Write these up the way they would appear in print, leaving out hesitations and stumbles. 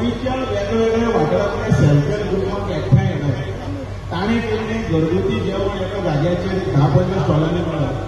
गोडीच्या वेगवेगळ्या वाठारांतले self help ग्रुपांक एकठांय येतात. ताणें केल्लें घरगुती जेवण एका जाग्याचेर 10-15 स्टॉलांनी मेळत.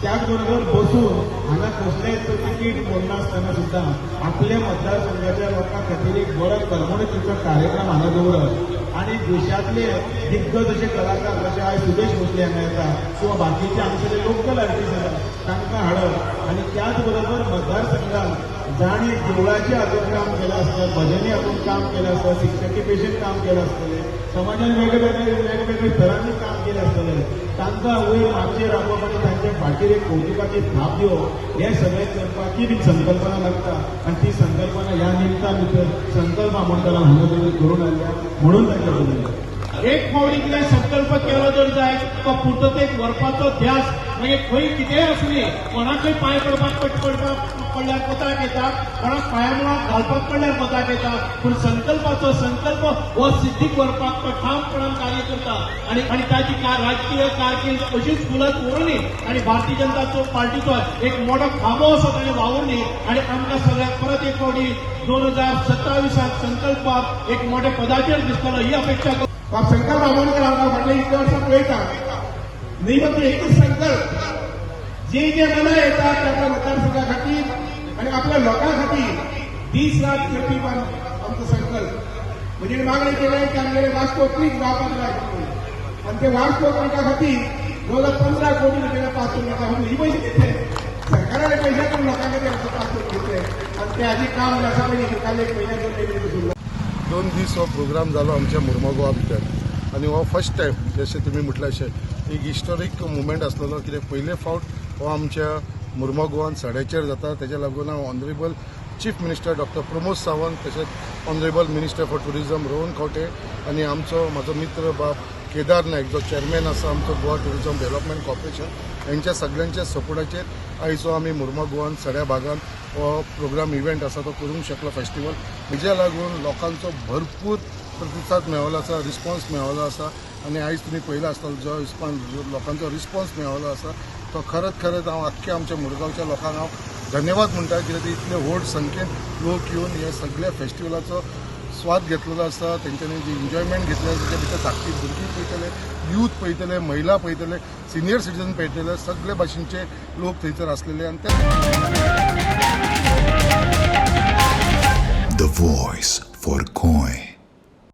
त्याच बरोबर बसून हांगा कसलेंच तिकीट मोडनासतना सुद्दां आपल्या मतदारसंघाच्या लोकां खातीर एक बरो करमणुकीचो कार्यक्रम हांगा दवरप आनी देशांतले दिग्गज अशे कलाकार जशे आयज सुदेश भोसले हांगा येता किंवा बाकीचे आमचे लोकल आर्टिस्ट येतात तांकां हाडप आनी त्याच बरोबर मतदारसंघात जाणी देवळाचे हातून काम केलें आसता, भजनी हातून काम केलें आसता, शिक्षकी पेशेंत काम केलें आसतलें, समाजान वेगवेगळे तरांनी काम केलें आसतलें, तांकां वयर माचयेर रावप आनी तांचे फाटीर एक कौतुकाची थाप दिवप हें सगळें करपाची बी संकल्पना लागता आनी ती संकल्पना ह्या निमतान भितर संकल्प आमोणकारान हांगा तुमी करून हाडल्या म्हणून तांकां बरयलें. एक फावटी कितें संकल्प केलो जर जाय तो पुर्ततेक व्हरपाचो ध्यास मागीर खंय कितेंय आसुनी कोणाकय पांय पडपाक पडल्यार कोताक येता, कोणाक पांया मुळाक घालपाक पडल्यार कोताक येता, पूण संकल्प हो सिद्धीक व्हरपाक तो ठामपणान कार्य करता आनी ताची राजकीय कारकीर्द अशीच फुलत उरली आनी भारतीय जनता पार्टीचो एक मोठो खांबो असो ताणें वावुरली आनी आमकां सगळ्यांक परत एक फावटी 2027 संकल्पाक एक मोठ्या पदाचेर दिसतलो ही अपेक्षा करता. शंकर बामणकर हांगा फाटल्या इतल्या वर्सां पळयता न्ही फक्त एकच संकल्प जे मना येतात त्या मतदारसंघा खातीर आनी आपल्या लोकां खातीर दीस रात करपी आमचो संकल्प म्हणजे मागणी केलें की आमगेले वास्को क्रीक जावपाक जाय आनी ते वास्को क्रिका खातीर 15 कोटी रुपया पास करून घेता. ही पयशे कितले सरकाराचे पयशे करून लोकां खातीर पास करून घेतले आनी ते हाजी काम आसा पळय काल एक म्हयन्याचो सुरू. 2 दीस हो प्रोग्राम जालो आमच्या मुर्मा गोवा भितर आनी हो फर्स्ट टायम जशें तुमी म्हटलें अशें एक हिस्टोरीक मुवमेंट आसलेलो कित्याक पयले फावट हो आमच्या मुर्मा गोवान सड्याचेर जाता. तेच्या लागून हांव honourable chief minister doctor Pramod Sawant तशेंच honourable minister for tourism Rohan Khaunte आनी म्हाजो मित्र बाब केदार नायक जो चेअरमॅन आसा आमचो गोवा टुरिजम डेव्हलपमेंट कॉर्पोरेशन यांच्या सगळ्यांच्या सपोर्टाचेर आयज हो आमी मुर्मा गोवान सड्या भागान हो प्रोग्राम इव्हेंट आसा तो करूंक शकलो फेस्टिवल. हेज्या लागून लोकांचो भरपूर प्रतिसाद मेळ्ळो आसा, रिस्पॉन्स मेळ्ळो आसा आनी आयज तुमी पळयला आसतलो जो लोकांचो रिस्पॉन्स मेळ्ळो आसा तो खरंच हांव आख्ख्या आमच्या मुरगांवच्या लोकांक हांव धन्यवाद म्हणटा कित्याक इतले व्हड संख्येन लोक येवन हे सगळ्या फेस्टिवलाचो स्वाद घेतलेलो आसा. तेंच्यांनी जी एन्जॉयमेंट घेतली आसा तेच्या भितर धाकटी भुरगीं पळयतले, यूथ पळयतले, महिला पळयतले, सिनियर सिटीजन पळयतले, सगळे भाशेचे लोक थंयसर आसलेले आनी The voice for Coin.